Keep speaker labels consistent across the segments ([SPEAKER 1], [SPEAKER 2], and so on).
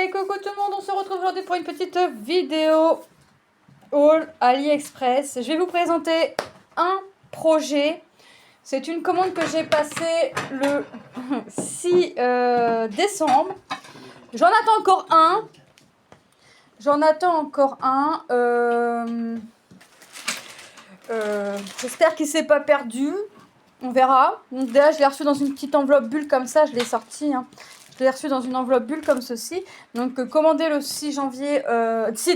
[SPEAKER 1] Hey, coucou tout le monde, on se retrouve aujourd'hui pour une petite vidéo haul AliExpress. Je vais vous présenter un projet. C'est une commande que j'ai passée le 6 décembre. J'en attends encore un. J'espère qu'il ne s'est pas perdu. On verra. Donc déjà, je l'ai reçu dans une petite enveloppe bulle comme ça. Je l'ai sorti. Je l'ai reçu dans une enveloppe bulle comme ceci. Donc commandé le 6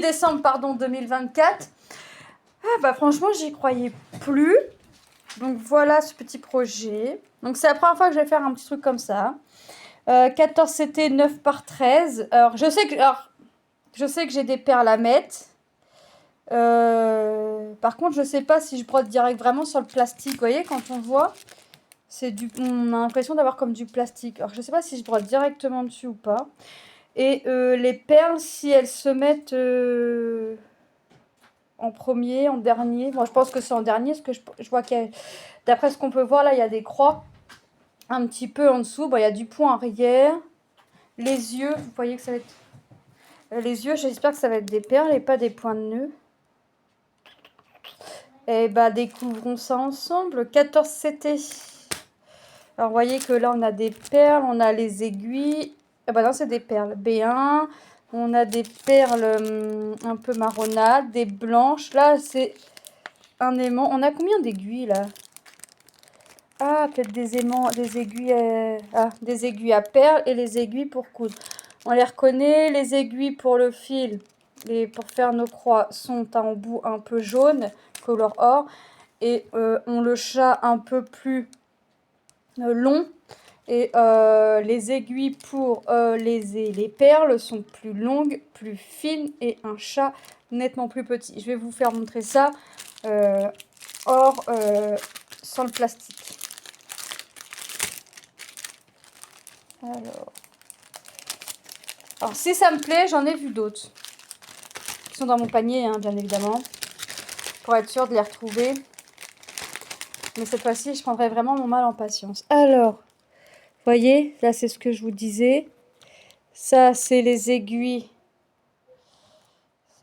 [SPEAKER 1] décembre pardon, 2024. Ah, franchement, j'y croyais plus. Donc voilà ce petit projet. Donc c'est la première fois que je vais faire un petit truc comme ça. 14 CT 9 par 13. Alors je sais que j'ai des perles à mettre. Par contre, je sais pas si je brode direct vraiment sur le plastique. Vous voyez, quand on voit, on a l'impression d'avoir comme du plastique. Alors, je sais pas si je brode directement dessus ou pas. Et les perles, si elles se mettent en premier, en dernier. Moi, je pense que c'est en dernier, parce que je vois qu'il y a, d'après ce qu'on peut voir, là, il y a des croix un petit peu en dessous. Bon, il y a du point arrière. Les yeux, vous voyez que ça va être... les yeux, j'espère que ça va être des perles et pas des points de nœud. Et bah, découvrons ça ensemble. 14 CT. Alors, vous voyez que là, on a des perles, on a les aiguilles. Ah bah non, c'est des perles. B1. On a des perles un peu marronades, des blanches. Là, c'est un aimant. On a combien d'aiguilles, là? Ah, peut-être des aimants, des aiguilles, des aiguilles à perles et les aiguilles pour coudre. On les reconnaît. Les aiguilles pour le fil, pour faire nos croix, sont en bout un peu jaune, couleur or. Et on le chat un peu plus long. Et les aiguilles pour les perles sont plus longues, plus fines et un chat nettement plus petit. Je vais vous faire montrer ça hors sans le plastique. Alors si ça me plaît, j'en ai vu d'autres qui sont dans mon panier, hein, bien évidemment, pour être sûre de les retrouver. Mais cette fois-ci, je prendrai vraiment mon mal en patience. Alors, vous voyez, là c'est ce que je vous disais. Ça, c'est les aiguilles.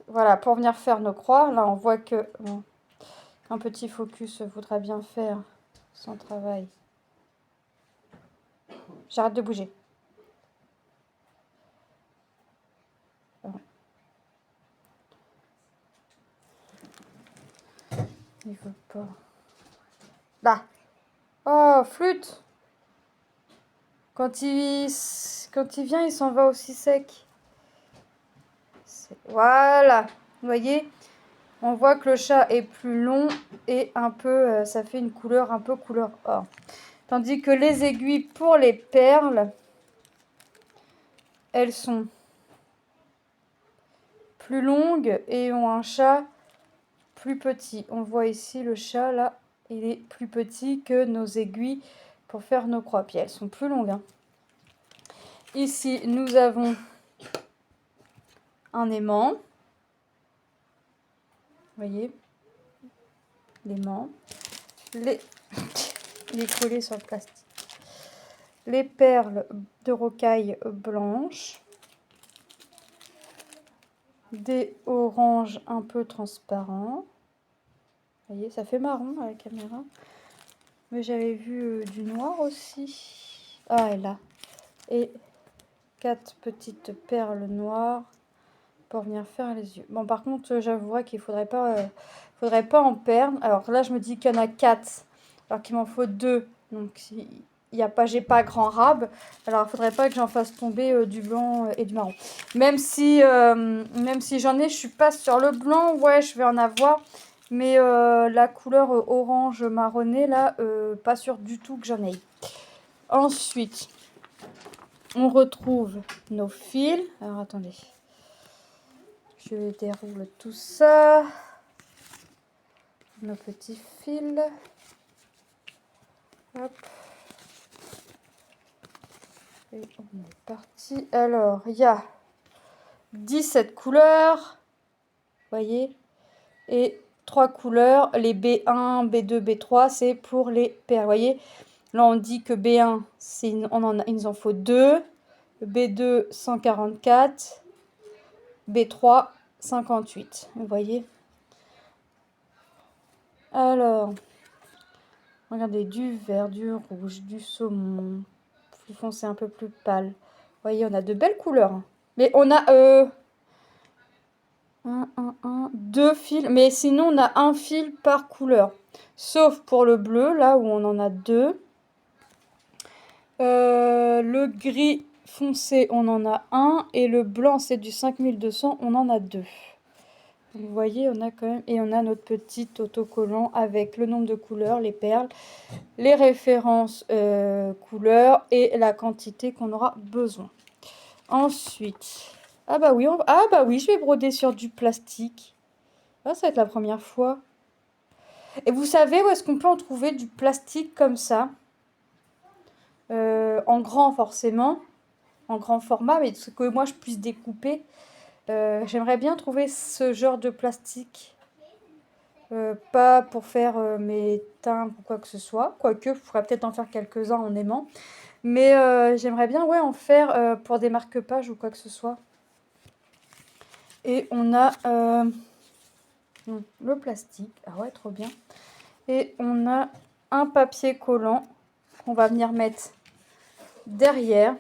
[SPEAKER 1] Voilà, pour venir faire nos croix. Là, on voit que bon, un petit focus voudra bien faire son travail. J'arrête de bouger. Il veut pas. Là. Oh, flûte. Quand il vient, il s'en va aussi sec. Voilà. Vous voyez, on voit que le chat est plus long et un peu, ça fait une couleur un peu couleur or. Tandis que les aiguilles pour les perles, elles sont plus longues et ont un chat plus petit. On voit ici le chat, là, il est plus petit que nos aiguilles pour faire nos croix. Puis elles sont plus longues. Hein. Ici, nous avons un aimant. Vous voyez, l'aimant. Il est collé sur le plastique. Les perles de rocaille blanches. Des oranges un peu transparents. Vous voyez, ça fait marron à la caméra. Mais j'avais vu du noir aussi. Ah, et là. Et 4 petites perles noires pour venir faire les yeux. Bon, par contre, j'avouerais qu'il faudrait pas en perdre. Alors là, je me dis qu'il y en a 4, alors qu'il m'en faut 2. Donc, j'ai pas grand rab. Alors, il faudrait pas que j'en fasse tomber du blanc et du marron. Même si j'en ai, je suis pas sur le blanc. Ouais, je vais en avoir. Mais la couleur orange marronné, là, pas sûr du tout que j'en ai. Ensuite, on retrouve nos fils. Alors, attendez. Je déroule tout ça. Nos petits fils. Hop. Et on est parti. Alors, il y a 17 couleurs. Vous voyez. Et 3 couleurs. Les B1, B2, B3, c'est pour les perles. Vous voyez. Là, on dit que B1, il nous en faut 2. B2, 144. B3, 58. Vous voyez? Alors, regardez, du vert, du rouge, du saumon, plus foncé, un peu plus pâle. Vous voyez, on a de belles couleurs. Hein. Mais on a deux fils. Mais sinon, on a un fil par couleur. Sauf pour le bleu, là où on en a deux. Le gris foncé, on en a un. Et le blanc, c'est du 5200, on en a deux. Vous voyez, on a quand même... Et on a notre petit autocollant avec le nombre de couleurs, les perles, les références couleurs et la quantité qu'on aura besoin. Ensuite... Ah bah oui, je vais broder sur du plastique. Ah, ça va être la première fois. Et vous savez où est-ce qu'on peut en trouver du plastique comme ça? En grand forcément, en grand format, mais que moi je puisse découper. J'aimerais bien trouver ce genre de plastique. Pas pour faire mes teintes ou quoi que ce soit. Quoique, je pourrais peut-être en faire quelques-uns en aimant. Mais j'aimerais bien en faire pour des marque-pages ou quoi que ce soit. Et on a le plastique. Ah ouais, trop bien. Et on a un papier collant qu'on va venir mettre derrière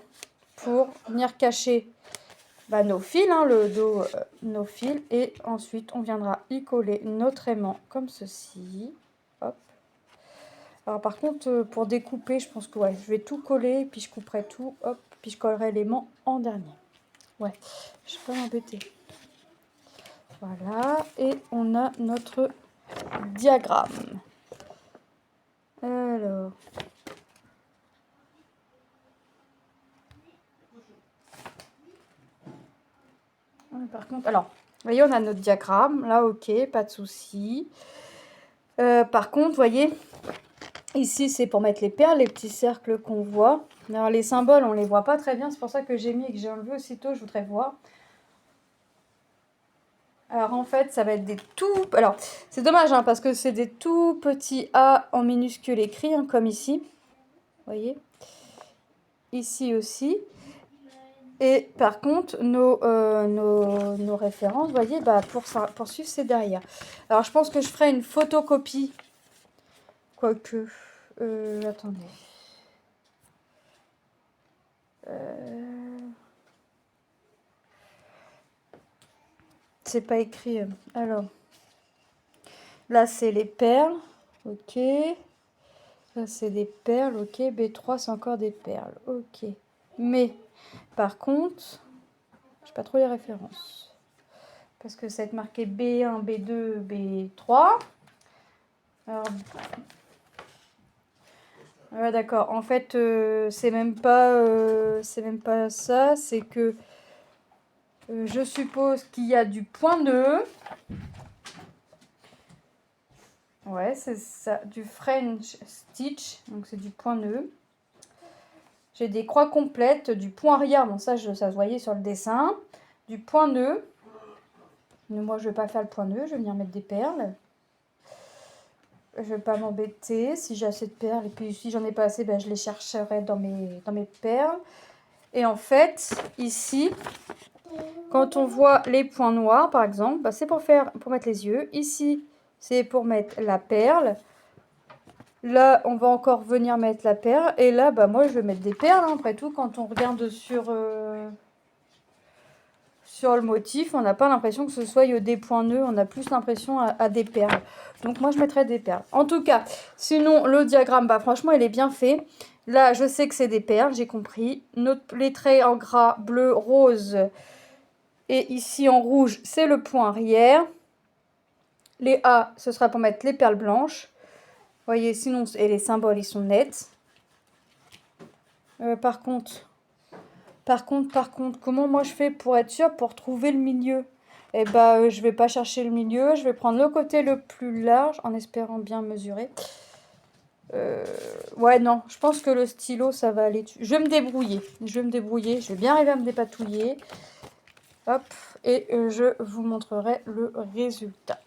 [SPEAKER 1] pour venir cacher nos fils, hein, le dos, nos fils. Et ensuite, on viendra y coller notre aimant comme ceci. Hop. Alors par contre, pour découper, je pense que je vais tout coller, puis je couperai tout, hop, puis je collerai l'aimant en dernier. Ouais, je vais pas m'embêter. Voilà, et on a notre diagramme. Alors... Par contre, alors, vous voyez, on a notre diagramme. Là, ok, pas de souci. Par contre, vous voyez, ici, c'est pour mettre les perles, les petits cercles qu'on voit. Alors, les symboles, on les voit pas très bien. C'est pour ça que j'ai mis et que j'ai enlevé aussitôt. Je voudrais voir. Alors, en fait, ça va être des tout... Alors, c'est dommage, hein, parce que c'est des tout petits A en minuscule écrits, hein, comme ici. Vous voyez? Ici aussi. Et par contre, nos références, vous voyez, pour suivre, c'est derrière. Alors, je pense que je ferai une photocopie. Quoique... attendez. C'est pas écrit. Alors, là, c'est les perles. Ok. Là, c'est des perles. Ok. B3, c'est encore des perles. Ok. Mais, par contre, je sais pas trop les références. Parce que ça va être marqué B1, B2, B3. Alors... Ouais, d'accord. En fait, c'est même pas ça. C'est que je suppose qu'il y a du point nœud. Ouais, c'est ça, du French stitch. Donc c'est du point nœud. J'ai des croix complètes, du point arrière. Bon, ça se voyait sur le dessin. Du point nœud. Mais moi, je vais pas faire le point nœud. Je vais venir mettre des perles. Je vais pas m'embêter si j'ai assez de perles. Et puis si j'en ai pas assez, je les chercherai dans mes perles. Et en fait, ici, quand on voit les points noirs, par exemple, c'est pour mettre les yeux. Ici, c'est pour mettre la perle. Là, on va encore venir mettre la perle. Et là, moi, je vais mettre des perles. Hein. Après tout, quand on regarde sur le motif, on n'a pas l'impression que ce soit des points nœuds. On a plus l'impression à des perles. Donc, moi, je mettrai des perles. En tout cas, sinon, le diagramme, franchement, il est bien fait. Là, je sais que c'est des perles, j'ai compris. Les traits en gras, bleu, rose. Et ici, en rouge, c'est le point arrière. Les A, ce sera pour mettre les perles blanches. Vous voyez, sinon, et les symboles, ils sont nets. Par contre, comment moi je fais pour être sûre, pour trouver le milieu? Eh je vais pas chercher le milieu. Je vais prendre le côté le plus large, en espérant bien mesurer. Ouais, non, je pense que le stylo, ça va aller dessus. Je vais me débrouiller. Je vais bien arriver à me dépatouiller. Hop, et je vous montrerai le résultat.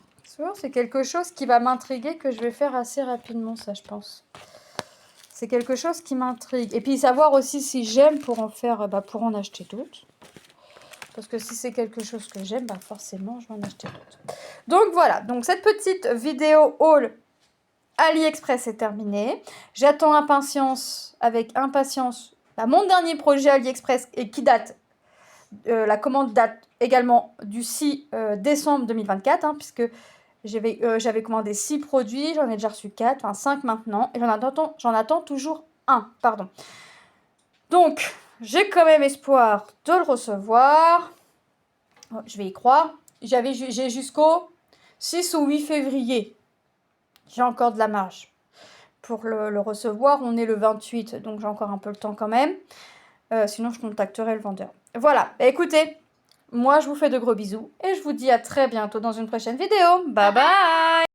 [SPEAKER 1] C'est quelque chose qui va m'intriguer, que je vais faire assez rapidement, ça, je pense. C'est quelque chose qui m'intrigue. Et puis savoir aussi si j'aime pour en faire, pour en acheter d'autres. Parce que si c'est quelque chose que j'aime, forcément, je vais en acheter d'autres. Donc voilà, donc cette petite vidéo haul AliExpress est terminée. J'attends avec impatience mon dernier projet AliExpress et qui date, la commande date également du 6 décembre 2024, hein, puisque j'avais commandé 6 produits, j'en ai déjà reçu 4, enfin 5 maintenant, et j'en attends toujours un, pardon. Donc, j'ai quand même espoir de le recevoir. Je vais y croire. J'ai jusqu'au 6 ou 8 février. J'ai encore de la marge pour le recevoir. On est le 28, donc j'ai encore un peu le temps quand même. Sinon, je contacterai le vendeur. Voilà, écoutez, moi je vous fais de gros bisous et je vous dis à très bientôt dans une prochaine vidéo. Bye bye!